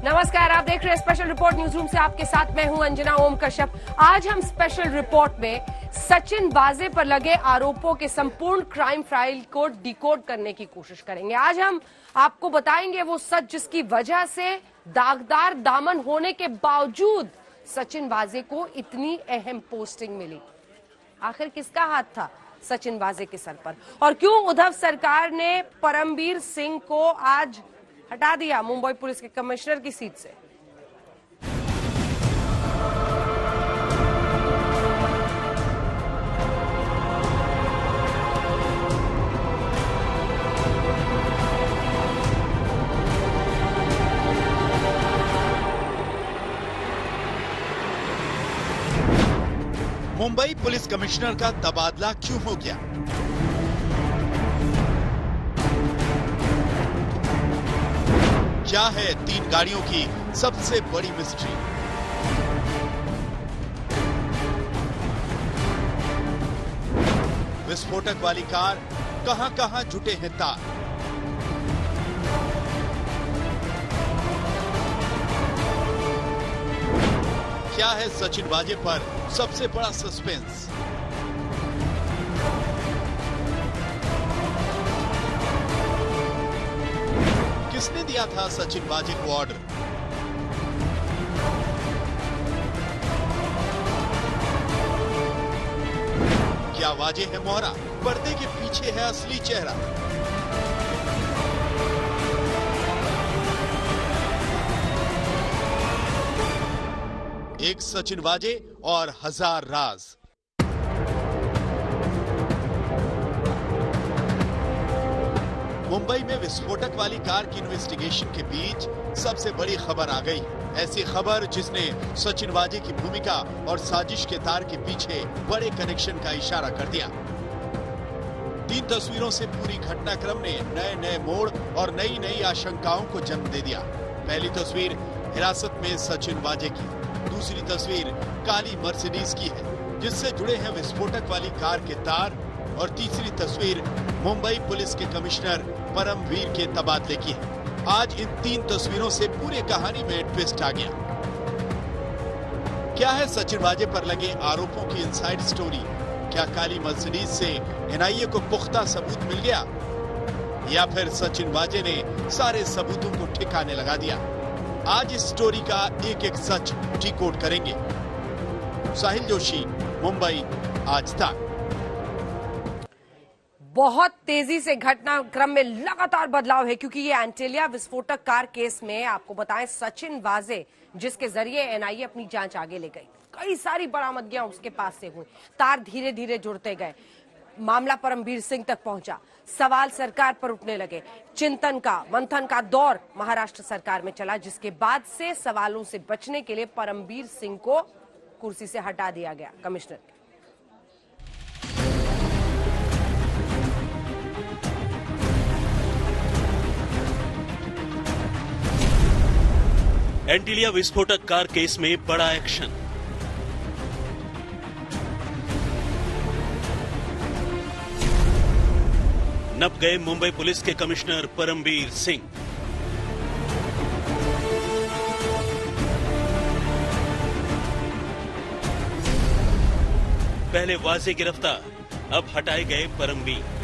नमस्कार, आप देख रहे हैं स्पेशल रिपोर्ट न्यूज रूम से। आपके साथ मैं हूं अंजना ओम कश्यप। आज हम स्पेशल रिपोर्ट में सचिन वाजे पर लगे आरोपों के संपूर्ण क्राइम फाइल को डिकोड करने की कोशिश करेंगे। आज हम आपको बताएंगे वो सच जिसकी वजह से दागदार दामन होने के बावजूद सचिन वाजे को इतनी अहम पोस्टिंग मिली। आखिर किसका हाथ था सचिन वाजे के सर पर, और क्यों उद्धव सरकार ने परमबीर सिंह को आज हटा दिया मुंबई पुलिस के कमिश्नर की सीट से। मुंबई पुलिस कमिश्नर का तबादला क्यों हो गया? क्या है 3 गाड़ियों की सबसे बड़ी मिस्ट्री? विस्फोटक वाली कार कहां-कहां जुटे हैं तार? क्या है सचिन वाजे पर सबसे बड़ा सस्पेंस? किसने दिया था सचिन वाजे को ऑर्डर? क्या वाजे है मोहरा? पर्दे के पीछे है असली चेहरा? एक सचिन वाजे और 1000 राज। मुंबई में विस्फोटक वाली कार की इन्वेस्टिगेशन के बीच सबसे बड़ी खबर आ गई। ऐसी खबर जिसने सचिन वाजे की भूमिका और साजिश के तार के पीछे बड़े कनेक्शन का इशारा कर दिया। 3 तस्वीरों से पूरी घटनाक्रम ने नए नए मोड़ और नई नई आशंकाओं को जन्म दे दिया। पहली तस्वीर हिरासत में सचिन वाजे की, दूसरी तस्वीर काली मर्सिडीज की है जिससे जुड़े हैं विस्फोटक वाली कार के तार, और तीसरी तस्वीर मुंबई पुलिस के कमिश्नर परमवीर के तबादले की है। आज इन 3 तस्वीरों से पूरी कहानी में ट्विस्ट आ गया। क्या है सचिन वाजे पर लगे आरोपों की इनसाइड स्टोरी? क्या काली मर्सिडीज से एनआईए को पुख्ता सबूत मिल गया, या फिर सचिन वाजे ने सारे सबूतों को ठिकाने लगा दिया? आज इस स्टोरी का एक एक सच डिकोड करेंगे। साहिल जोशी, मुंबई, आज तक। बहुत तेजी से घटनाक्रम में लगातार बदलाव है, क्योंकि ये एंटीलिया विस्फोटक कार केस में आपको बताएं सचिन वाजे जिसके जरिए एनआईए अपनी जांच आगे ले गई, कई सारी बरामदगियां उसके पास से हुई, तार धीरे धीरे जुड़ते गए, मामला परमबीर सिंह तक पहुंचा, सवाल सरकार पर उठने लगे, चिंतन का मंथन का दौर महाराष्ट्र सरकार में चला, जिसके बाद से सवालों से बचने के लिए परमबीर सिंह को कुर्सी से हटा दिया गया कमिश्नर। एंटीलिया विस्फोटक कार केस में बड़ा एक्शन। नप गए मुंबई पुलिस के कमिश्नर परमबीर सिंह। पहले वाजे गिरफ्तार, अब हटाए गए परमबीर।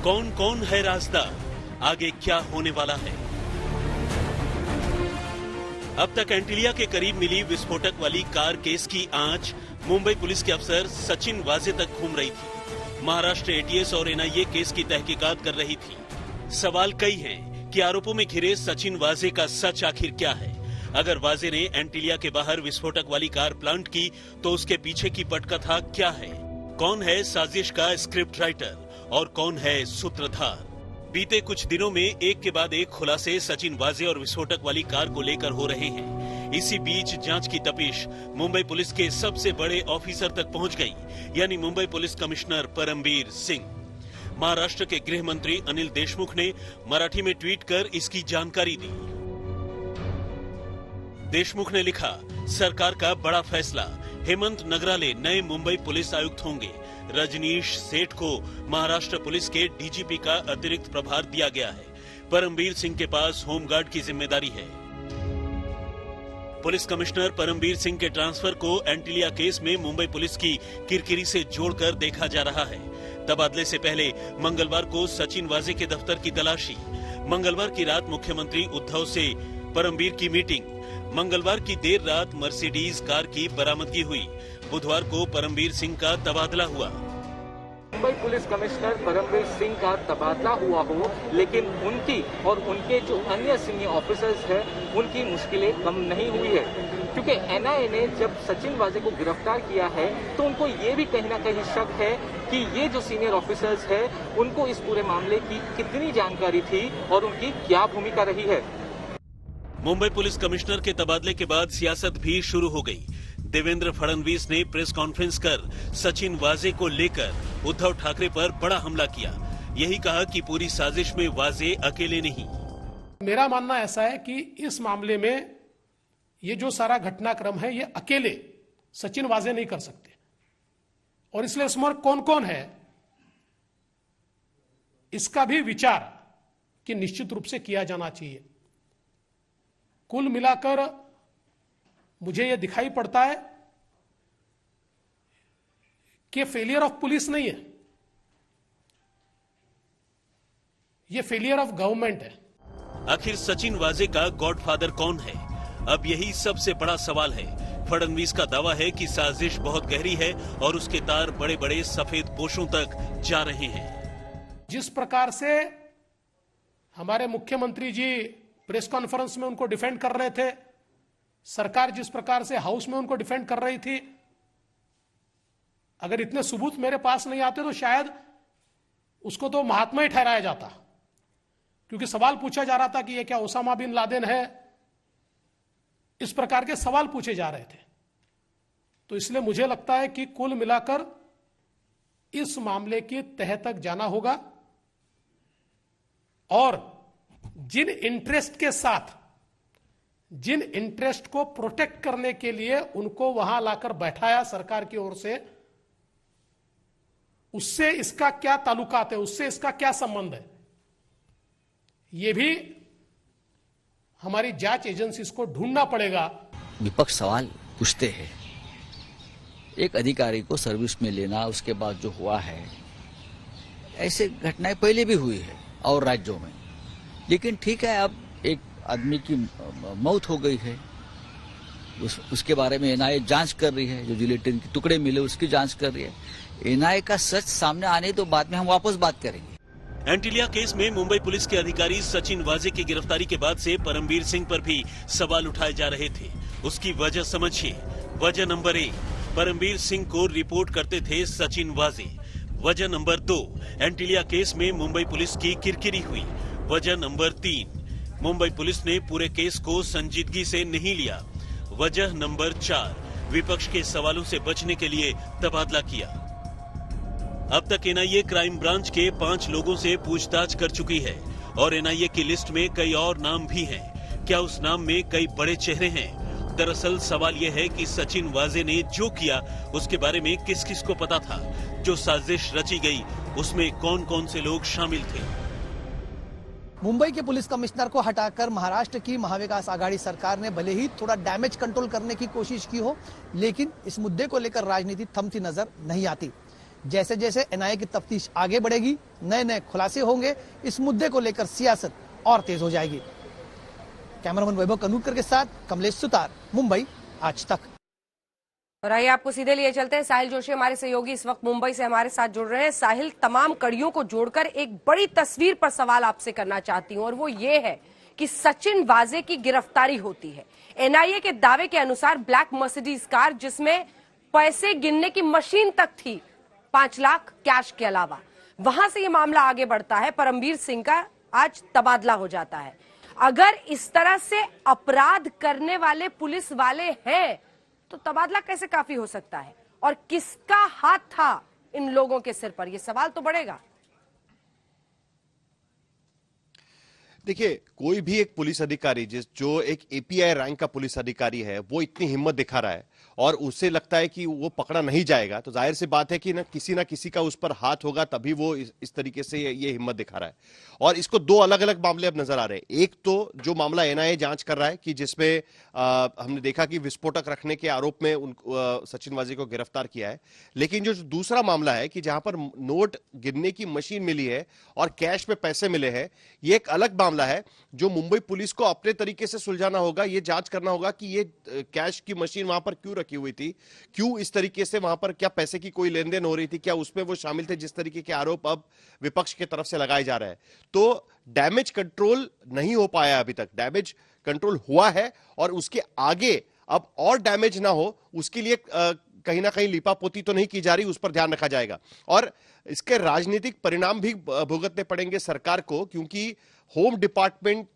कौन कौन है राजदार, आगे क्या होने वाला है? अब तक एंटीलिया के करीब मिली विस्फोटक वाली कार केस की आंच मुंबई पुलिस के अफसर सचिन वाजे तक घूम रही थी। महाराष्ट्र एटीएस और एनआईए केस की तहकीकात कर रही थी। सवाल कई हैं कि आरोपों में घिरे सचिन वाजे का सच आखिर क्या है। अगर वाजे ने एंटीलिया के बाहर विस्फोटक वाली कार प्लांट की तो उसके पीछे की पटकथा क्या है? कौन है साजिश का स्क्रिप्ट राइटर और कौन है सूत्रधार? बीते कुछ दिनों में एक के बाद एक खुलासे सचिन वाजे और विस्फोटक वाली कार को लेकर हो रहे हैं। इसी बीच जांच की तपिश मुंबई पुलिस के सबसे बड़े ऑफिसर तक पहुंच गई, यानी मुंबई पुलिस कमिश्नर परमबीर सिंह। महाराष्ट्र के गृह मंत्री अनिल देशमुख ने मराठी में ट्वीट कर इसकी जानकारी दी। देशमुख ने लिखा, सरकार का बड़ा फैसला, हेमंत नगराले नए मुंबई पुलिस आयुक्त होंगे। रजनीश सेठ को महाराष्ट्र पुलिस के डीजीपी का अतिरिक्त प्रभार दिया गया है। परमबीर सिंह के पास होमगार्ड की जिम्मेदारी है। पुलिस कमिश्नर परमबीर सिंह के ट्रांसफर को एंटीलिया केस में मुंबई पुलिस की किरकिरी से जोड़कर देखा जा रहा है। तबादले से पहले मंगलवार को सचिन वाजे के दफ्तर की तलाशी। मंगलवार की रात मुख्यमंत्री उद्धव से परमबीर की मीटिंग। मंगलवार की देर रात मर्सिडीज कार की बरामदगी हुई। बुधवार को परमबीर सिंह का तबादला हुआ। मुंबई पुलिस कमिश्नर परमबीर सिंह का तबादला हुआ हो, लेकिन उनकी और उनके जो अन्य सीनियर ऑफिसर्स हैं उनकी मुश्किलें कम नहीं हुई है, क्योंकि एनआईए ने जब सचिन वाजे को गिरफ्तार किया है तो उनको ये भी कहीं ना कहीं शक है कि ये जो सीनियर ऑफिसर्स हैं उनको इस पूरे मामले की कितनी जानकारी थी और उनकी क्या भूमिका रही है। मुंबई पुलिस कमिश्नर के तबादले के बाद सियासत भी शुरू हो गई। देवेंद्र फडणवीस ने प्रेस कॉन्फ्रेंस कर सचिन वाजे को लेकर उद्धव ठाकरे पर बड़ा हमला किया। यही कहा कि पूरी साजिश में वाजे अकेले नहीं। मेरा मानना ऐसा है कि इस मामले में ये जो सारा घटनाक्रम है ये अकेले सचिन वाजे नहीं कर सकते, और इसलिए इसमें कौन कौन है इसका भी विचार कि निश्चित रूप से किया जाना चाहिए। कुल मिलाकर मुझे यह दिखाई पड़ता है कि फेलियर ऑफ पुलिस नहीं है, यह फेलियर ऑफ गवर्नमेंट है। आखिर सचिन वाजे का गॉडफादर कौन है? अब यही सबसे बड़ा सवाल है। फडणवीस का दावा है कि साजिश बहुत गहरी है और उसके तार बड़े बड़े सफेद पोशों तक जा रहे हैं। जिस प्रकार से हमारे मुख्यमंत्री जी प्रेस कॉन्फ्रेंस में उनको डिफेंड कर रहे थे, सरकार जिस प्रकार से हाउस में उनको डिफेंड कर रही थी, अगर इतने सबूत मेरे पास नहीं आते तो शायद उसको तो महात्मा ही ठहराया जाता, क्योंकि सवाल पूछा जा रहा था कि ये क्या ओसामा बिन लादेन है, इस प्रकार के सवाल पूछे जा रहे थे। तो इसलिए मुझे लगता है कि कुल मिलाकर इस मामले की तह तक जाना होगा और जिन इंटरेस्ट के साथ, जिन इंटरेस्ट को प्रोटेक्ट करने के लिए उनको वहां लाकर बैठाया सरकार की ओर से, उससे इसका क्या ताल्लुकात है, उससे इसका क्या संबंध है, यह भी हमारी जांच एजेंसीज को ढूंढना पड़ेगा। विपक्ष सवाल पूछते हैं, एक अधिकारी को सर्विस में लेना, उसके बाद जो हुआ है, ऐसे घटनाएं पहले भी हुई है और राज्यों में। लेकिन ठीक है, अब एक आदमी की मौत हो गई है, उसके बारे में एनआईए जांच कर रही है, जो जिलेटिन के टुकड़े मिले उसकी जांच कर रही है। एनआईए का सच सामने आने तो बाद में हम वापस बात करेंगे। एंटीलिया केस में मुंबई पुलिस के अधिकारी सचिन वाजे की गिरफ्तारी के बाद से परमबीर सिंह पर भी सवाल उठाए जा रहे थे। उसकी वजह समझिए। वजह नंबर 1, परमबीर सिंह को रिपोर्ट करते थे सचिन वाजे। वजह नंबर 2, एंटीलिया केस में मुंबई पुलिस की किरकिरी हुई। वजह नंबर 3, मुंबई पुलिस ने पूरे केस को संजीदगी से नहीं लिया। वजह नंबर 4, विपक्ष के सवालों से बचने के लिए तबादला किया। अब तक एनआईए क्राइम ब्रांच के 5 लोगों से पूछताछ कर चुकी है और एनआईए की लिस्ट में कई और नाम भी हैं। क्या उस नाम में कई बड़े चेहरे हैं? दरअसल सवाल यह है कि सचिन वाजे ने जो किया उसके बारे में किस किस को पता था? जो साजिश रची गई उसमें कौन कौन से लोग शामिल थे? मुंबई के पुलिस कमिश्नर को हटाकर महाराष्ट्र की महाविकास आघाड़ी सरकार ने भले ही थोड़ा डैमेज कंट्रोल करने की कोशिश की हो, लेकिन इस मुद्दे को लेकर राजनीति थमती नजर नहीं आती। जैसे जैसे एनआईए की तफ्तीश आगे बढ़ेगी, नए नए खुलासे होंगे, इस मुद्दे को लेकर सियासत और तेज हो जाएगी। कैमरामैन वैभव कनूरकर के साथ कमलेश सुतार, मुंबई आज तक। और आइए आपको सीधे लिए चलते हैं। साहिल जोशी हमारे सहयोगी इस वक्त मुंबई से हमारे साथ जुड़ रहे हैं। साहिल, तमाम कड़ियों को जोड़कर एक बड़ी तस्वीर पर सवाल आपसे करना चाहती हूं, और वो ये है कि सचिन वाजे की गिरफ्तारी होती है। एनआईए के दावे के अनुसार ब्लैक मर्सिडीज कार, जिसमें पैसे गिनने की मशीन तक थी, 5 लाख कैश के अलावा। वहां से ये मामला आगे बढ़ता है। परमबीर सिंह का आज तबादला हो जाता है। अगर इस तरह से अपराध करने वाले पुलिस वाले हैं तो तबादला कैसे काफी हो सकता है, और किसका हाथ था इन लोगों के सिर पर? यह सवाल तो बढ़ेगा। देखिए, कोई भी एक पुलिस अधिकारी जो एक एपीआई रैंक का पुलिस अधिकारी है, वो इतनी हिम्मत दिखा रहा है और उसे लगता है कि वो पकड़ा नहीं जाएगा, तो जाहिर सी बात है कि ना किसी का उस पर हाथ होगा, तभी वो इस तरीके से ये हिम्मत दिखा रहा है। और इसको दो अलग अलग मामले अब नजर आ रहे हैं। एक तो जो मामला एनआईए जांच कर रहा है कि जिसमें हमने देखा कि विस्फोटक रखने के आरोप में सचिन वाजे को गिरफ्तार किया है, लेकिन जो दूसरा मामला है कि जहां पर नोट गिनने की मशीन मिली है और कैश में पैसे मिले हैं, ये एक अलग मामला है जो मुंबई पुलिस को अपने तरीके से सुलझाना होगा। ये जांच करना होगा कि ये कैश की मशीन वहां पर क्यों रखी हुई थी, क्यों इस तरीके से वहां पर क्या पैसे की कोई लेन देन हो रही थी, क्या उसमें वो शामिल थे, जिस तरीके के आरोप अब विपक्ष की तरफ से लगाए जा रहे हैं। तो डैमेज कंट्रोल नहीं हो पाया अभी तक, डैमेज कंट्रोल हुआ है और उसके आगे अब और डैमेज ना हो उसके लिए कहीं ना कहीं लीपापोती तो नहीं की जा रही, उस पर ध्यान रखा जाएगा। और इसके राजनीतिक परिणाम भी भुगतने पड़ेंगे सरकार को, क्योंकि होम डिपार्टमेंट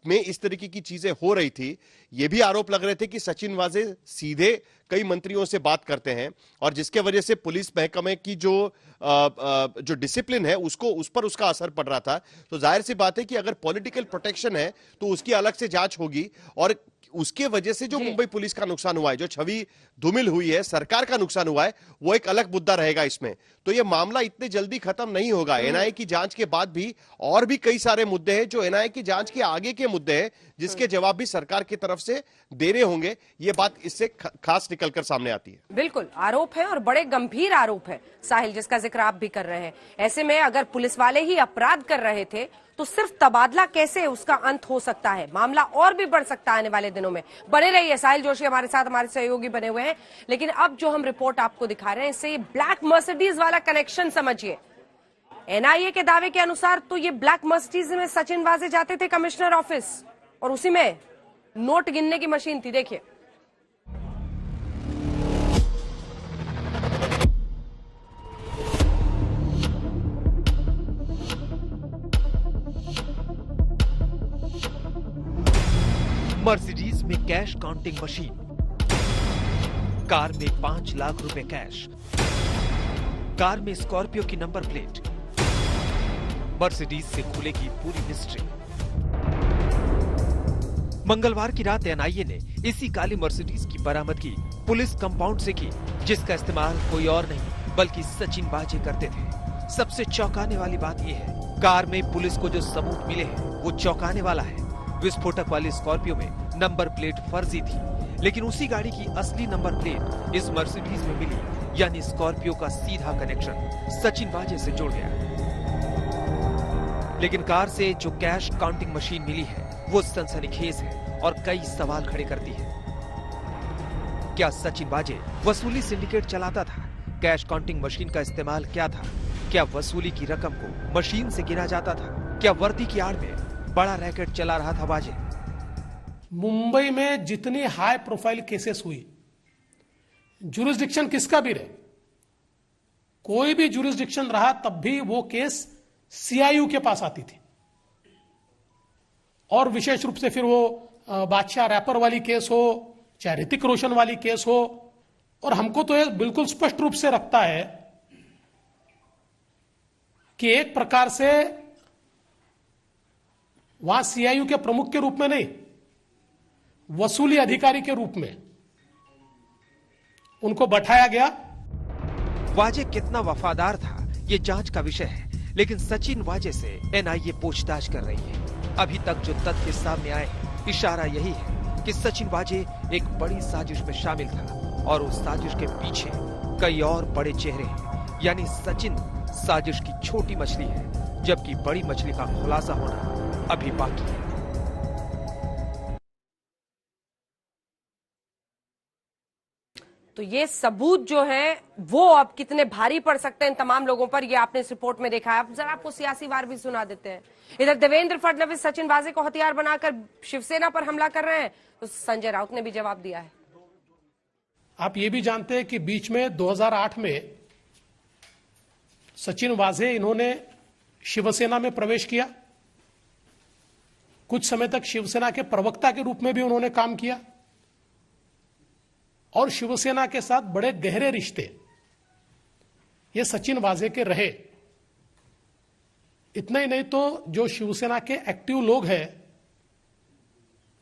में इस तरीके की चीजें हो रही थी। ये भी आरोप लग रहे थे कि सचिन वाजे सीधे कई मंत्रियों से बात करते हैं और जिसके वजह से पुलिस महकमे की जो डिसिप्लिन है उस पर उसका असर पड़ रहा था। तो जाहिर सी बात है कि अगर पॉलिटिकल प्रोटेक्शन है तो उसकी अलग से जांच होगी और उसके वजह से जो मुंबई पुलिस का नुकसान हुआ है, जो छवि धूमिल हुई है, सरकार का नुकसान हुआ है, वो एक अलग मुद्दा रहेगा इसमें। तो ये मामला इतने जल्दी खत्म नहीं होगा। एनआईए की जांच के बाद भी और भी कई सारे मुद्दे हैं जो एनआईए की जांच के आगे के मुद्दे हैं, जिसके जवाब भी सरकार की तरफ से देने होंगे। ये बात इससे खास निकलकर सामने आती है। बिल्कुल आरोप है और बड़े गंभीर आरोप है साहिल, जिसका जिक्र आप भी कर रहे हैं। ऐसे में अगर पुलिस वाले ही अपराध कर रहे थे तो सिर्फ तबादला कैसे उसका अंत हो सकता है? मामला और भी बढ़ सकता है आने वाले दिनों में। बने रहिए, साहिल जोशी हमारे साथ, हमारे सहयोगी बने हुए हैं। लेकिन अब जो हम रिपोर्ट आपको दिखा रहे हैं, इससे ये ब्लैक मर्सिडीज वाला कनेक्शन समझिए। एनआईए के दावे के अनुसार तो ये ब्लैक मर्सिडीज में सचिन वाजे जाते थे कमिश्नर ऑफिस और उसी में नोट गिनने की मशीन थी। देखिए, मर्सिडीज में कैश काउंटिंग मशीन, कार में 5 लाख रुपए कैश, कार में स्कॉर्पियो की नंबर प्लेट। मर्सिडीज से खुलेगी पूरी मिस्ट्री। मंगलवार की रात एनआईए ने इसी काली मर्सिडीज की बरामदगी पुलिस कंपाउंड से की, जिसका इस्तेमाल कोई और नहीं बल्कि सचिन वाजे करते थे। सबसे चौंकाने वाली बात यह है, कार में पुलिस को जो सबूत मिले हैं वो चौंकाने वाला है। विस्फोटक वाली स्कॉर्पियो में नंबर प्लेट फर्जी थी, लेकिन उसी गाड़ी की असली नंबर प्लेट इस मर्सिडीज में मिली, यानी स्कॉर्पियो का सीधा कनेक्शन सचिन वाजे से जुड़ गया। लेकिन कार से जो कैश काउंटिंग मशीन मिली है वो सनसनीखेज है और कई सवाल खड़े करती है। क्या सचिन वाजे वसूली सिंडिकेट चलाता था? कैश काउंटिंग मशीन का इस्तेमाल क्या था? क्या वसूली की रकम को मशीन से गिना जाता था? क्या वर्दी की आड़ में बड़ा रैकेट चला रहा था वाजे? मुंबई में जितनी हाई प्रोफाइल केसेस हुई, जुरिस्डिक्शन किसका भी रहे, कोई भी जुरिस्डिक्शन रहा, तब भी वो केस सीआईयू के पास आती थी। और विशेष रूप से फिर वो बादशाह रैपर वाली केस हो, चाहे ऋतिक रोशन वाली केस हो। और हमको तो ये बिल्कुल स्पष्ट रूप से रखता है कि एक प्रकार से वहां सीआईयू के प्रमुख के रूप में नहीं, वसूली अधिकारी के रूप में उनको बैठाया गया। वाजे कितना वफादार था ये जांच का विषय है, लेकिन सचिन वाजे से एनआईए पूछताछ कर रही है। अभी तक जो तथ्य सामने आए, इशारा यही है कि सचिन वाजे एक बड़ी साजिश में शामिल था और उस साजिश के पीछे कई और बड़े चेहरे हैं। यानी सचिन साजिश की छोटी मछली है, जबकि बड़ी मछली का खुलासा होना अभी बाकी है। तो ये सबूत जो है वो अब कितने भारी पड़ सकते हैं इन तमाम लोगों पर, ये आपने इस रिपोर्ट में देखा है। अब जरा आपको सियासी वार भी सुना देते हैं। इधर देवेंद्र फडणवीस सचिन वाजे को हथियार बनाकर शिवसेना पर हमला कर रहे हैं, तो संजय राउत ने भी जवाब दिया है। आप ये भी जानते हैं कि बीच में 2008 में सचिन वाजे इन्होंने शिवसेना में प्रवेश किया। कुछ समय तक शिवसेना के प्रवक्ता के रूप में भी उन्होंने काम किया और शिवसेना के साथ बड़े गहरे रिश्ते ये सचिन वाजे के रहे। इतना ही नहीं तो जो शिवसेना के एक्टिव लोग हैं,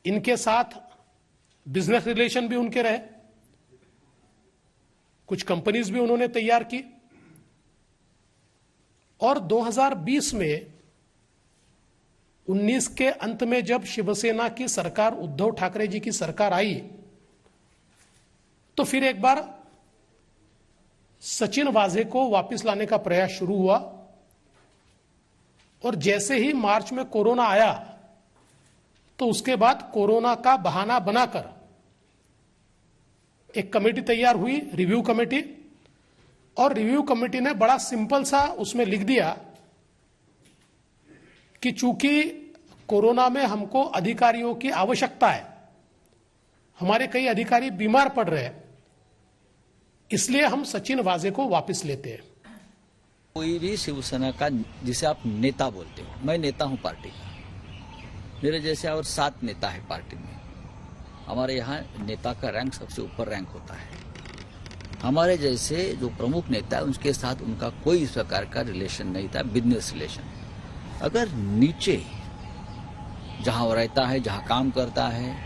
इनके साथ बिजनेस रिलेशन भी उनके रहे, कुछ कंपनीज भी उन्होंने तैयार की। और 2020 में 19 के अंत में जब शिवसेना की सरकार, उद्धव ठाकरे जी की सरकार आई, तो फिर एक बार सचिन वाजे को वापस लाने का प्रयास शुरू हुआ। और जैसे ही मार्च में कोरोना आया तो उसके बाद कोरोना का बहाना बनाकर एक कमेटी तैयार हुई, रिव्यू कमेटी। और रिव्यू कमेटी ने बड़ा सिंपल सा उसमें लिख दिया कि चूंकि कोरोना में हमको अधिकारियों की आवश्यकता है, हमारे कई अधिकारी बीमार पड़ रहे हैं, इसलिए हम सचिन वाजे को वापस लेते हैं। कोई भी शिवसेना का, जिसे आप नेता बोलते हो, मैं नेता हूं पार्टी का, मेरे जैसे और 7 नेता है पार्टी में। हमारे यहाँ नेता का रैंक सबसे ऊपर रैंक होता है। हमारे जैसे जो प्रमुख नेता है उनके साथ उनका कोई इस प्रकार का रिलेशन नहीं था, बिजनेस रिलेशन। अगर नीचे जहां वो रहता है, जहां काम करता है,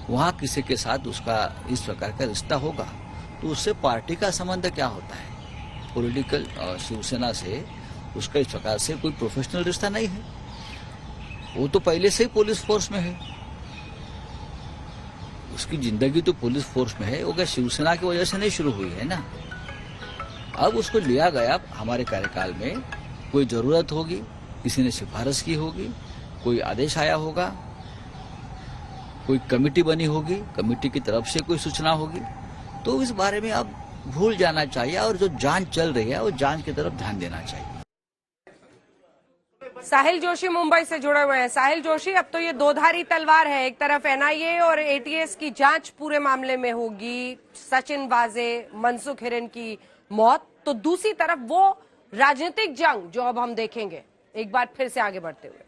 वहां किसी के साथ उसका इस प्रकार का रिश्ता होगा तो उससे पार्टी का संबंध क्या होता है? पॉलिटिकल शिवसेना से उसका इस प्रकार से कोई प्रोफेशनल रिश्ता नहीं है। वो तो पहले से ही पुलिस फोर्स में है, उसकी जिंदगी तो पुलिस फोर्स में है। वो क्या शिवसेना की वजह से नहीं शुरू हुई है ना। अब उसको लिया गया हमारे कार्यकाल में, कोई जरूरत होगी, किसी ने सिफारिश की होगी, कोई आदेश आया होगा, कोई कमेटी बनी होगी, कमेटी की तरफ से कोई सूचना होगी, तो इस बारे में अब भूल जाना चाहिए और जो जांच चल रही है वो जांच की तरफ ध्यान देना चाहिए। साहिल जोशी मुंबई से जुड़े हुए हैं। साहिल जोशी, अब तो ये दोधारी तलवार है, एक तरफ एनआईए और एटीएस की जांच पूरे मामले में होगी, सचिन वाजे, मनसुख हिरेन की मौत, तो दूसरी तरफ वो राजनीतिक जंग जो अब हम देखेंगे एक बार फिर से आगे बढ़ते हुए।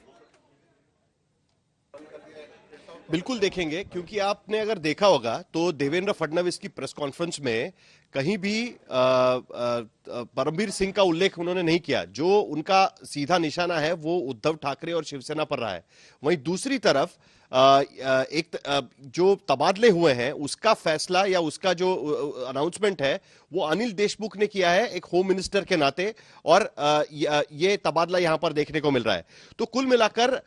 बिल्कुल देखेंगे, क्योंकि आपने अगर देखा होगा तो देवेंद्र फडणवीस की प्रेस कॉन्फ्रेंस में कहीं भी परमवीर सिंह का उल्लेख उन्होंने नहीं किया। जो उनका सीधा निशाना है वो उद्धव ठाकरे और शिवसेना पर रहा है। वहीं दूसरी तरफ जो तबादले हुए हैं उसका फैसला या उसका जो अनाउंसमेंट है वो अनिल देशमुख ने किया है एक होम मिनिस्टर के नाते, और ये तबादला यहां पर देखने को मिल रहा है। तो कुल मिलाकर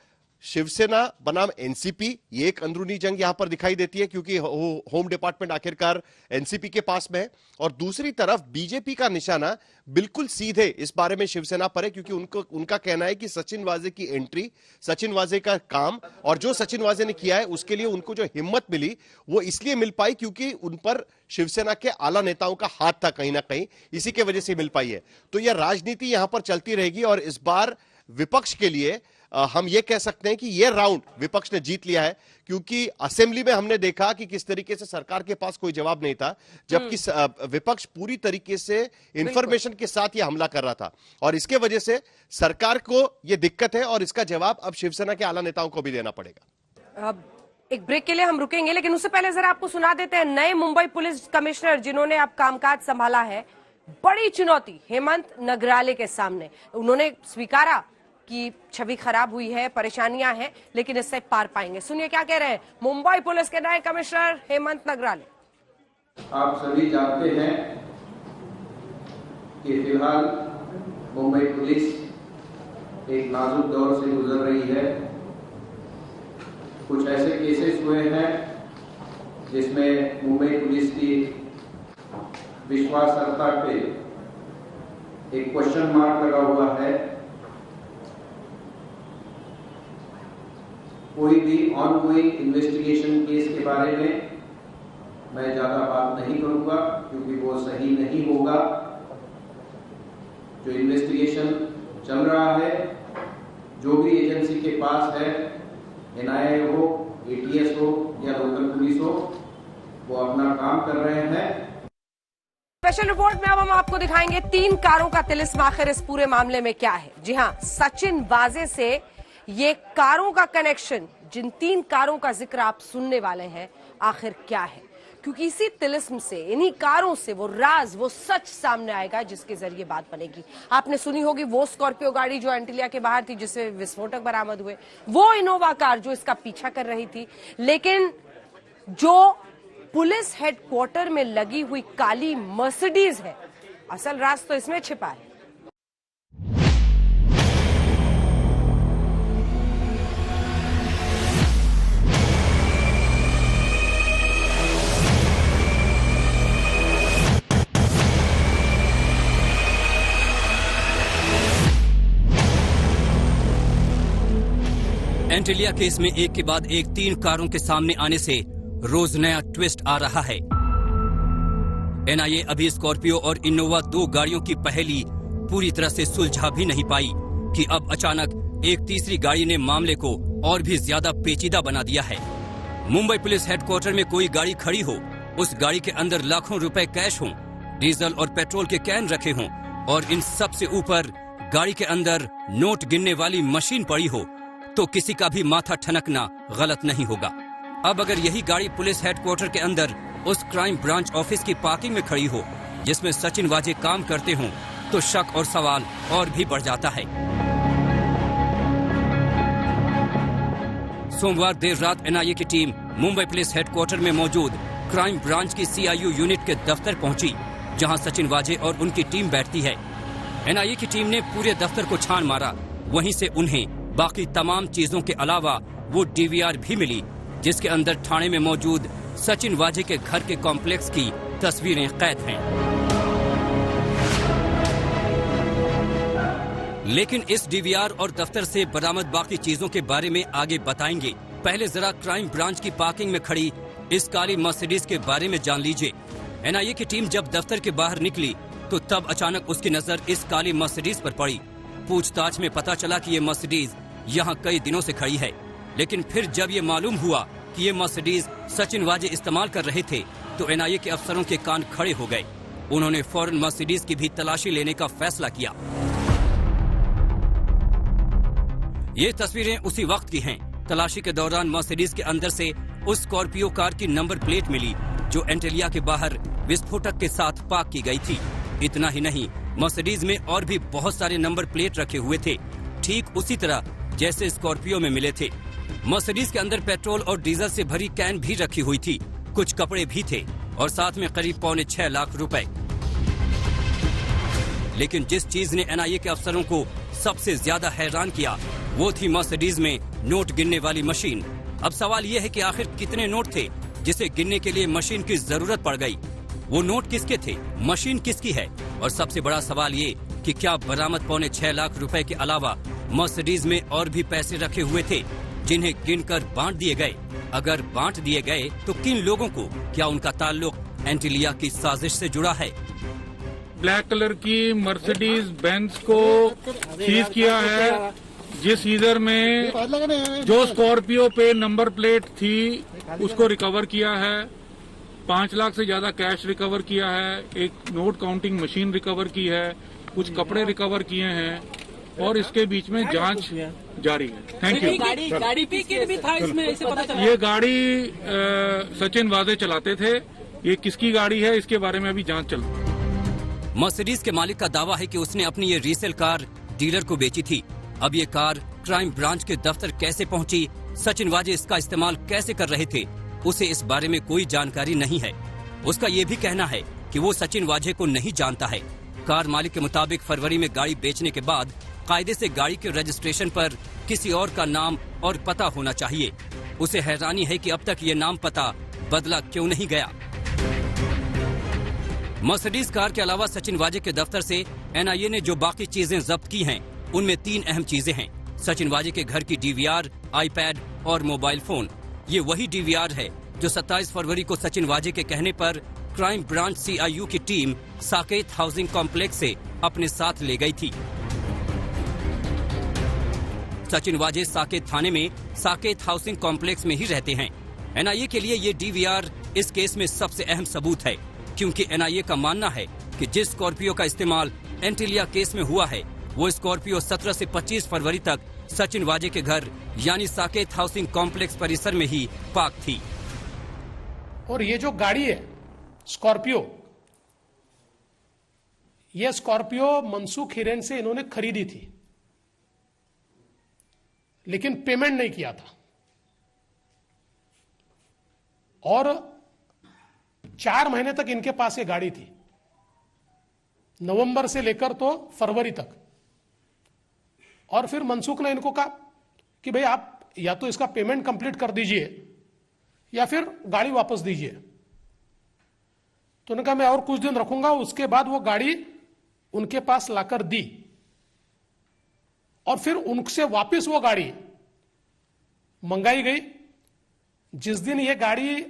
शिवसेना बनाम एनसीपी, ये एक अंदरूनी जंग यहां पर दिखाई देती है, क्योंकि होम डिपार्टमेंट आखिरकार एनसीपी के पास में है। और दूसरी तरफ बीजेपी का निशाना बिल्कुल सीधे इस बारे में शिवसेना पर है, क्योंकि उनका कहना है कि सचिन वाजे की एंट्री, सचिन वाजे का काम और जो सचिन वाजे ने किया है उसके लिए उनको जो हिम्मत मिली वो इसलिए मिल पाई क्योंकि उन पर शिवसेना के आला नेताओं का हाथ था कहीं ना कहीं, इसी के वजह से मिल पाई है। तो यह राजनीति यहां पर चलती रहेगी और इस बार विपक्ष के लिए हम ये कह सकते हैं कि ये राउंड विपक्ष ने जीत लिया है, क्योंकि असेंबली में हमने देखा कि किस तरीके से सरकार के पास कोई जवाब नहीं था, जबकि विपक्ष पूरी तरीके से इंफॉर्मेशन के साथ ये हमला कर रहा था। और इसके वजह से सरकार को ये दिक्कत है और इसका जवाब अब शिवसेना के आला नेताओं को भी देना पड़ेगा। अब एक ब्रेक के लिए हम रुकेंगे, लेकिन उससे पहले जरा आपको सुना देते हैं नए मुंबई पुलिस कमिश्नर जिन्होंने अब कामकाज संभाला है। बड़ी चुनौती हेमंत नगराले के सामने, उन्होंने स्वीकारा कि छवि खराब हुई है, परेशानियां हैं, लेकिन इससे पार पाएंगे। सुनिए क्या कह रहे हैं मुंबई पुलिस के नए कमिश्नर हेमंत नगराले। आप सभी जानते हैं कि फिलहाल मुंबई पुलिस एक नाजुक दौर से गुजर रही है। कुछ ऐसे केसेस हुए हैं जिसमें मुंबई पुलिस की विश्वासार्हता पे एक क्वेश्चन मार्क लगा हुआ है। कोई भी ऑनगोइंग इन्वेस्टिगेशन केस के बारे में मैं ज्यादा बात नहीं करूंगा क्योंकि वो सही नहीं होगा। जो इन्वेस्टिगेशन चल रहा है, जो भी एजेंसी के पास है, एनआईए हो, एटीएस हो या लोकल पुलिस हो, वो अपना काम कर रहे हैं। स्पेशल रिपोर्ट में अब हम आपको दिखाएंगे 3 कारों का तिलिस्म आखिर इस पूरे मामले में क्या है। जी हां, सचिन वाजे से ये कारों का कनेक्शन, जिन 3 कारों का जिक्र आप सुनने वाले हैं, आखिर क्या है। क्योंकि इसी तिलिस्म से, इन्हीं कारों से वो राज, वो सच सामने आएगा जिसके जरिए बात बनेगी। आपने सुनी होगी वो स्कॉर्पियो गाड़ी जो एंटिलिया के बाहर थी जिससे विस्फोटक बरामद हुए, वो इनोवा कार जो इसका पीछा कर रही थी, लेकिन जो पुलिस हेडक्वार्टर में लगी हुई काली मर्सिडीज है, असल राज तो इसमें छिपा है। एंटिलिया केस में एक के बाद एक 3 कारों के सामने आने से रोज नया ट्विस्ट आ रहा है। एनआईए अभी स्कॉर्पियो और इनोवा 2 गाड़ियों की पहेली पूरी तरह से सुलझा भी नहीं पाई कि अब अचानक एक तीसरी गाड़ी ने मामले को और भी ज्यादा पेचीदा बना दिया है। मुंबई पुलिस हेडक्वार्टर में कोई गाड़ी खड़ी हो, उस गाड़ी के अंदर लाखों रुपए कैश हों, डीजल और पेट्रोल के कैन रखे हों और इन सब से ऊपर गाड़ी के अंदर नोट गिनने वाली मशीन पड़ी हो, तो किसी का भी माथा ठनकना गलत नहीं होगा। अब अगर यही गाड़ी पुलिस हेडक्वार्टर के अंदर उस क्राइम ब्रांच ऑफिस की पार्किंग में खड़ी हो जिसमें सचिन वाजे काम करते हों, तो शक और सवाल और भी बढ़ जाता है। सोमवार देर रात एनआईए की टीम मुंबई पुलिस हेडक्वार्टर में मौजूद क्राइम ब्रांच की सीआईयू यूनिट के दफ्तर पहुंची, जहां सचिन वाजे और उनकी टीम बैठती है। एनआईए की टीम ने पूरे दफ्तर को छान मारा, वहीं से उन्हें बाकी तमाम चीजों के अलावा वो डीवीआर भी मिली जिसके अंदर थाने में मौजूद सचिन वाजे के घर के कॉम्प्लेक्स की तस्वीरें कैद हैं। लेकिन इस डीवीआर और दफ्तर से बरामद बाकी चीजों के बारे में आगे बताएंगे। पहले जरा क्राइम ब्रांच की पार्किंग में खड़ी इस काली मर्सिडीज के बारे में जान लीजिए। एनआईए की टीम जब दफ्तर के बाहर निकली तो तब अचानक उसकी नजर इस काली मर्सिडीज पर पड़ी। पूछताछ में पता चला कि ये मर्सिडीज यहाँ कई दिनों से खड़ी है, लेकिन फिर जब ये मालूम हुआ कि ये मर्सिडीज सचिन वाजे इस्तेमाल कर रहे थे तो एनआईए के अफसरों के कान खड़े हो गए। उन्होंने फौरन मर्सिडीज की भी तलाशी लेने का फैसला किया। ये तस्वीरें उसी वक्त की हैं। तलाशी के दौरान मर्सिडीज के अंदर से उस स्कॉर्पियो कार की नंबर प्लेट मिली जो एंटिलिया के बाहर विस्फोटक के साथ पार्क की गई थी। इतना ही नहीं, मर्सिडीज में और भी बहुत सारे नंबर प्लेट रखे हुए थे, ठीक उसी तरह जैसे स्कॉर्पियो में मिले थे। मर्सिडीज के अंदर पेट्रोल और डीजल से भरी कैन भी रखी हुई थी, कुछ कपड़े भी थे और साथ में करीब 6.25 लाख रुपए। लेकिन जिस चीज ने एनआईए के अफसरों को सबसे ज्यादा हैरान किया वो थी मर्सिडीज में नोट गिनने वाली मशीन। अब सवाल ये है कि आखिर कितने नोट थे जिसे गिनने के लिए मशीन की जरूरत पड़ गई। वो नोट किसके थे, मशीन किसकी है, और सबसे बड़ा सवाल ये कि क्या बरामद 6.25 लाख रुपए के अलावा मर्सिडीज में और भी पैसे रखे हुए थे जिन्हें गिनकर बांट दिए गए। अगर बांट दिए गए तो किन लोगों को, क्या उनका ताल्लुक एंटिलिया की साजिश से जुड़ा है? ब्लैक कलर की मर्सिडीज बेंज को सीज किया है, जिस सीजर में जो स्कॉर्पियो पे नंबर प्लेट थी उसको रिकवर किया है। 5 लाख से ज्यादा कैश रिकवर किया है, एक नोट काउंटिंग मशीन रिकवर की है, कुछ कपड़े रिकवर किए हैं और इसके बीच में जांच जारी है। Thank you. गाड़ी भी था इसमें, ऐसे पता चला? ये गाड़ी सचिन वाजे चलाते थे। ये किसकी गाड़ी है इसके बारे में अभी जांच चल रही है। मर्सिडीज के मालिक का दावा है कि उसने अपनी ये रीसेल कार डीलर को बेची थी। अब ये कार क्राइम ब्रांच के दफ्तर कैसे पहुंची, सचिन वाजे इसका इस्तेमाल कैसे कर रहे थे, उसे इस बारे में कोई जानकारी नहीं है। उसका ये भी कहना है कि वो सचिन वाजे को नहीं जानता है। कार मालिक के मुताबिक फरवरी में गाड़ी बेचने के बाद कायदे से गाड़ी के रजिस्ट्रेशन पर किसी और का नाम और पता होना चाहिए। उसे हैरानी है कि अब तक ये नाम पता बदला क्यों नहीं गया। मर्सिडीज कार के अलावा सचिन वाजे के दफ्तर से एनआईए ने जो बाकी चीजें जब्त की हैं, उनमें 3 अहम चीजें हैं। सचिन वाजे के घर की डीवीआर, आईपैड और मोबाइल फोन। ये वही डीवीआर है जो 27 फरवरी को सचिन वाजे के कहने पर क्राइम ब्रांच सीआईयू की टीम साकेत हाउसिंग कॉम्प्लेक्स से अपने साथ ले गई थी। सचिन वाजे साकेत थाने में साकेत हाउसिंग कॉम्प्लेक्स में ही रहते हैं। एनआईए के लिए ये डीवीआर इस केस में सबसे अहम सबूत है, क्योंकि एनआईए का मानना है कि जिस स्कॉर्पियो का इस्तेमाल एंटिलिया केस में हुआ है वो स्कॉर्पियो 17 से 25 फरवरी तक सचिन वाजे के घर यानी साकेत हाउसिंग कॉम्प्लेक्स परिसर में ही पार्क थी। और ये जो गाड़ी है स्कॉर्पियो, ये स्कॉर्पियो मनसुख हिरेन से इन्होंने खरीदी थी, लेकिन पेमेंट नहीं किया था। और 4 महीने तक इनके पास ये गाड़ी थी, नवंबर से लेकर तो फरवरी तक। और फिर मनसुख ने इनको कहा कि भाई आप या तो इसका पेमेंट कंप्लीट कर दीजिए या फिर गाड़ी वापस दीजिए। तो उन्होंने कहा मैं और कुछ दिन रखूंगा। उसके बाद वो गाड़ी उनके पास लाकर दी और फिर उनसे वापस वो गाड़ी मंगाई गई। जिस दिन ये गाड़ी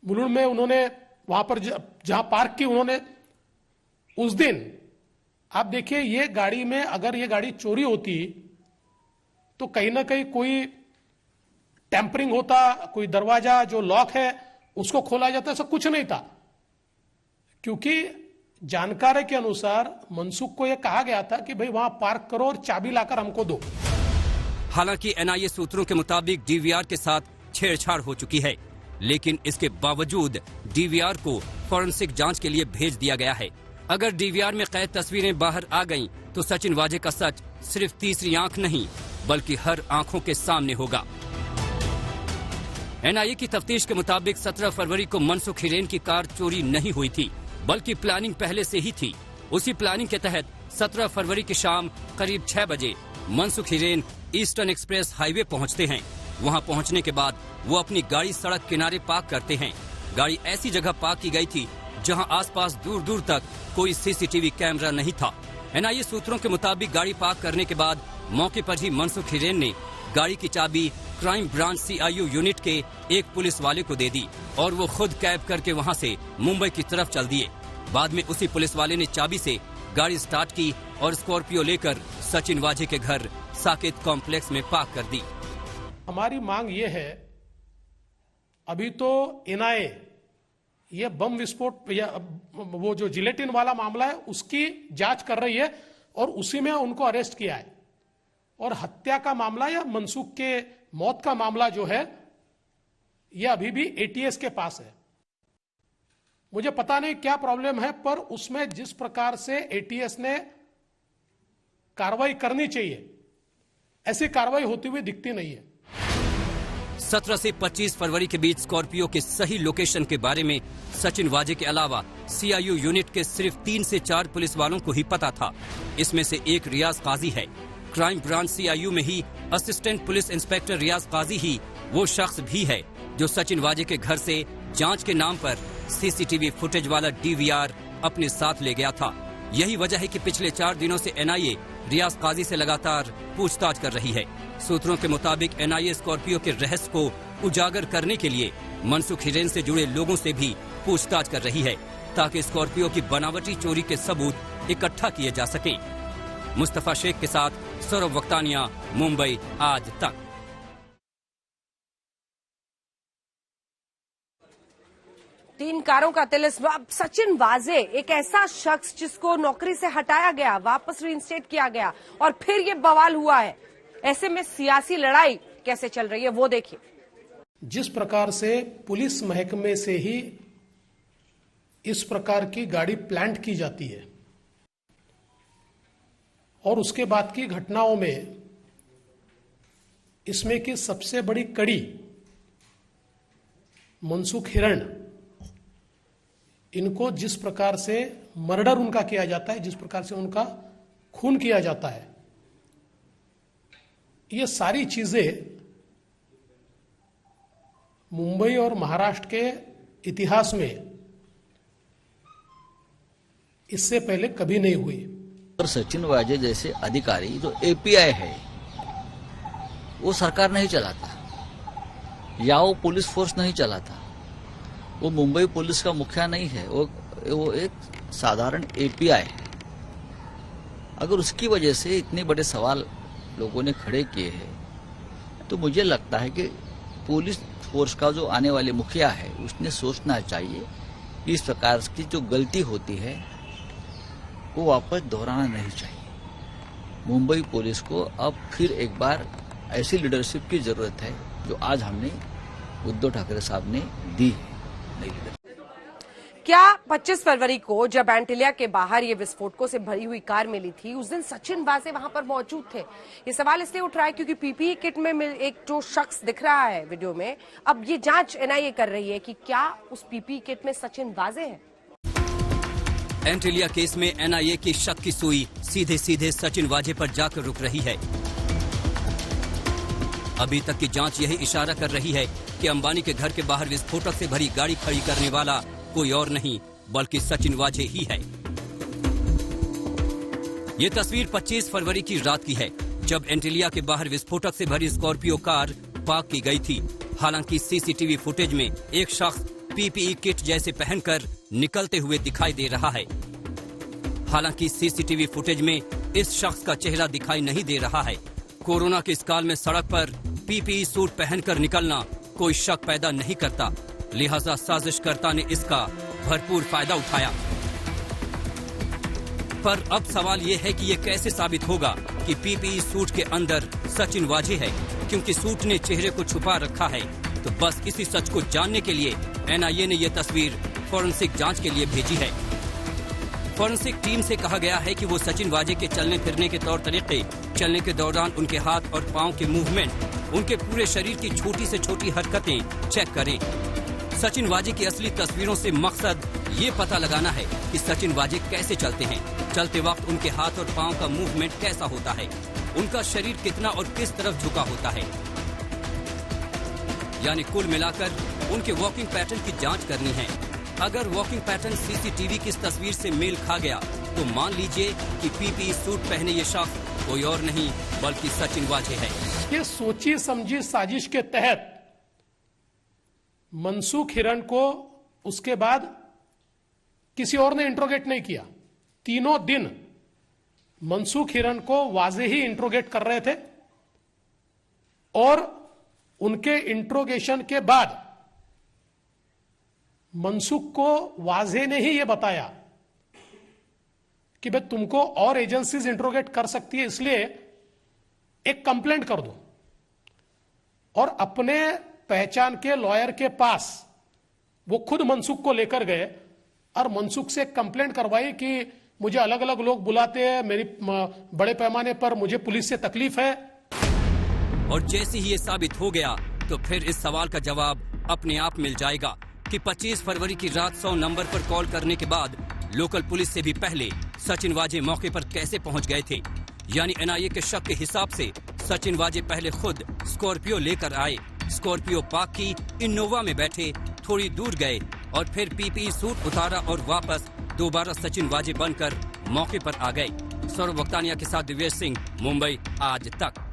मुलुंड में उन्होंने वहां पर जहां पार्क की उन्होंने, उस दिन आप देखिए ये गाड़ी में अगर ये गाड़ी चोरी होती तो कहीं ना कहीं कोई टेम्परिंग होता, कोई दरवाजा जो लॉक है उसको खोला जाता, ऐसा कुछ नहीं था। क्योंकि जानकारी के अनुसार मनसुख को यह कहा गया था कि भाई वहां पार्क करो और चाबी लाकर हमको दो। हालांकि एनआईए सूत्रों के मुताबिक डीवीआर के साथ छेड़छाड़ हो चुकी है, लेकिन इसके बावजूद डीवीआर को फॉरेंसिक जांच के लिए भेज दिया गया है। अगर डीवीआर में कैद तस्वीरें बाहर आ गईं, तो सचिन वाजे का सच सिर्फ तीसरी आंख नहीं बल्कि हर आंखों के सामने होगा। एनआईए की तफ्तीश के मुताबिक 17 फरवरी को मनसुख हिरेन की कार चोरी नहीं हुई थी, बल्कि प्लानिंग पहले से ही थी। उसी प्लानिंग के तहत 17 फरवरी की शाम करीब 6 बजे Mansukh Hiren eastern express highway पहुंचते हैं। वहां पहुंचने के बाद वो अपनी गाड़ी सड़क किनारे पार्क करते हैं। गाड़ी ऐसी जगह पार्क की गई थी जहां आसपास दूर दूर तक कोई सीसीटीवी कैमरा नहीं था। एनआईए सूत्रों के मुताबिक गाड़ी पार्क करने के बाद मौके पर ही मनसुख हिरेन ने गाड़ी की चाबी क्राइम ब्रांच सीआईयू यूनिट के एक पुलिस वाले को दे दी और वो खुद कैब करके वहां से मुंबई की तरफ चल दिए। बाद में उसी पुलिस वाले ने चाबी से गाड़ी स्टार्ट की और स्कॉर्पियो लेकर सचिन वाजे के घर साकेत कॉम्प्लेक्स में पार्क कर दी। हमारी मांग ये है, अभी तो एनआईए ये बम विस्फोट या वो जो जिलेटिन वाला मामला है उसकी जांच कर रही है और उसी में उनको अरेस्ट किया है। और हत्या का मामला या मनसुख के मौत का मामला जो है ये अभी भी एटीएस के पास है। मुझे पता नहीं क्या प्रॉब्लम है, पर उसमें जिस प्रकार से एटीएस ने कार्रवाई करनी चाहिए ऐसी कार्रवाई होती हुई दिखती नहीं है। 17 से 25 फरवरी के बीच स्कॉर्पियो के सही लोकेशन के बारे में सचिन वाजे के अलावा सीआईयू यूनिट के सिर्फ 3 से 4 पुलिस वालों को ही पता था। इसमें से एक रियाज काजी है। क्राइम ब्रांच सीआईयू में ही असिस्टेंट पुलिस इंस्पेक्टर रियाज काजी ही वो शख्स भी है जो सचिन वाजे के घर से जांच के नाम पर सीसीटीवी फुटेज वाला डीवीआर अपने साथ ले गया था। यही वजह है कि पिछले 4 दिनों से एनआईए रियाज काजी से लगातार पूछताछ कर रही है। सूत्रों के मुताबिक एनआईए स्कॉर्पियो के रहस्य को उजागर करने के लिए मनसुख हिरेन से जुड़े लोगों से भी पूछताछ कर रही है, ताकि स्कॉर्पियो की बनावटी चोरी के सबूत इकट्ठा किए जा सकें। मुस्तफा शेख के साथ सौरभ वक्तानिया, मुंबई आज तक। तीन कारों का तिलिस्म। अब सचिन वाजे एक ऐसा शख्स जिसको नौकरी से हटाया गया, वापस रीइंस्टेट किया गया और फिर ये बवाल हुआ है। ऐसे में सियासी लड़ाई कैसे चल रही है वो देखिए। जिस प्रकार से पुलिस महकमे से ही इस प्रकार की गाड़ी प्लांट की जाती है और उसके बाद की घटनाओं में इसमें की सबसे बड़ी कड़ी मनसुख हिरेन, इनको जिस प्रकार से मर्डर उनका किया जाता है, जिस प्रकार से उनका खून किया जाता है, ये सारी चीजें मुंबई और महाराष्ट्र के इतिहास में इससे पहले कभी नहीं हुई। और सचिन वाजे जैसे अधिकारी जो एपीआई है वो सरकार नहीं चलाता या वो पुलिस फोर्स नहीं चलाता, वो मुंबई पुलिस का मुखिया नहीं है, वो एक साधारण एपीआई है। अगर उसकी वजह से इतने बड़े सवाल लोगों ने खड़े किए हैं तो मुझे लगता है कि पुलिस फोर्स का जो आने वाले मुखिया है उसने सोचना चाहिए कि इस प्रकार की जो गलती होती है वो वापस दोहराना नहीं चाहिए। मुंबई पुलिस को अब फिर एक बार ऐसी लीडरशिप की जरूरत है जो आज हमने उद्धव ठाकरे साहब ने दी है नई लीडरशिप। क्या 25 फरवरी को जब एंटिलिया के बाहर ये विस्फोटकों से भरी हुई कार मिली थी, उस दिन सचिन वाजे वहां पर मौजूद थे? ये सवाल इसलिए उठ रहा है क्योंकि पीपीई किट में एक जो शख्स दिख रहा है वीडियो में, अब ये जांच एनआईए कर रही है कि क्या उस पीपीई किट में सचिन वाजे हैं। एंटिलिया केस में एनआईए की शक की सुई सीधे सीधे सचिन वाजे पर जाकर रुक रही है। अभी तक की जांच यही इशारा कर रही है कि अंबानी के घर के बाहर विस्फोटक से भरी गाड़ी खड़ी करने वाला कोई और नहीं बल्कि सचिन वाजे ही है। ये तस्वीर 25 फरवरी की रात की है, जब एंटिलिया के बाहर विस्फोटक से भरी स्कॉर्पियो कार पार्क की गई थी। हालांकि सीसीटीवी फुटेज में एक शख्स पीपीई किट जैसे पहनकर निकलते हुए दिखाई दे रहा है। हालांकि सीसीटीवी फुटेज में इस शख्स का चेहरा दिखाई नहीं दे रहा है। कोरोना के इस काल में सड़क पर पीपीई सूट पहनकर निकलना कोई शक पैदा नहीं करता, लिहाजा साजिशकर्ता ने इसका भरपूर फायदा उठाया। पर अब सवाल ये है कि ये कैसे साबित होगा कि पीपीई सूट के अंदर सचिन वाजे है, क्योंकि सूट ने चेहरे को छुपा रखा है। तो बस इसी सच को जानने के लिए एनआईए ने यह तस्वीर फॉरेंसिक जांच के लिए भेजी है। फॉरेंसिक टीम से कहा गया है कि वो सचिन वाजे के चलने फिरने के तौर तरीके, चलने के दौरान उनके हाथ और पांव के मूवमेंट, उनके पूरे शरीर की छोटी से छोटी हरकतें चेक करें। सचिन वाजे की असली तस्वीरों से मकसद ये पता लगाना है कि सचिन वाजे कैसे चलते हैं, चलते वक्त उनके हाथ और पांव का मूवमेंट कैसा होता है, उनका शरीर कितना और किस तरफ झुका होता है। यानी कुल मिलाकर उनके वॉकिंग पैटर्न की जांच करनी है। अगर वॉकिंग पैटर्न सीसीटीवी की इस तस्वीर से मेल खा गया तो मान लीजिए कि पीपीई सूट पहने ये शख्स कोई और नहीं बल्कि सचिन वाजे है। ये सोची समझी साजिश के तहत मनसुख हिरन को उसके बाद किसी और ने इंट्रोगेट नहीं किया। तीनों दिन मनसुख हिरन को वाजे ही इंट्रोगेट कर रहे थे और उनके इंट्रोगेशन के बाद मनसुख को वाजे ने ही यह बताया कि भाई तुमको और एजेंसीज इंट्रोगेट कर सकती है, इसलिए एक कंप्लेंट कर दो। और अपने पहचान के लॉयर के पास वो खुद मनसुख को लेकर गए और मनसुख से कंप्लेंट करवाई कि मुझे अलग अलग लोग बुलाते हैं, मेरी बड़े पैमाने पर मुझे पुलिस से तकलीफ है। और जैसे ही ये साबित हो गया तो फिर इस सवाल का जवाब अपने आप मिल जाएगा कि 25 फरवरी की रात 100 नंबर पर कॉल करने के बाद लोकल पुलिस से भी पहले सचिन वाजे मौके पर कैसे पहुंच गए थे। यानी एनआईए के शक के हिसाब से सचिन वाजे पहले खुद स्कॉर्पियो लेकर आए, स्कॉर्पियो पार्क की, इनोवा में बैठे, थोड़ी दूर गए और फिर पीपीई सूट उतारा और वापस दोबारा सचिन वाजे बनकर मौके पर आ गए। सौरभ वक्तानिया के साथ दिव्येश सिंह, मुंबई आज तक।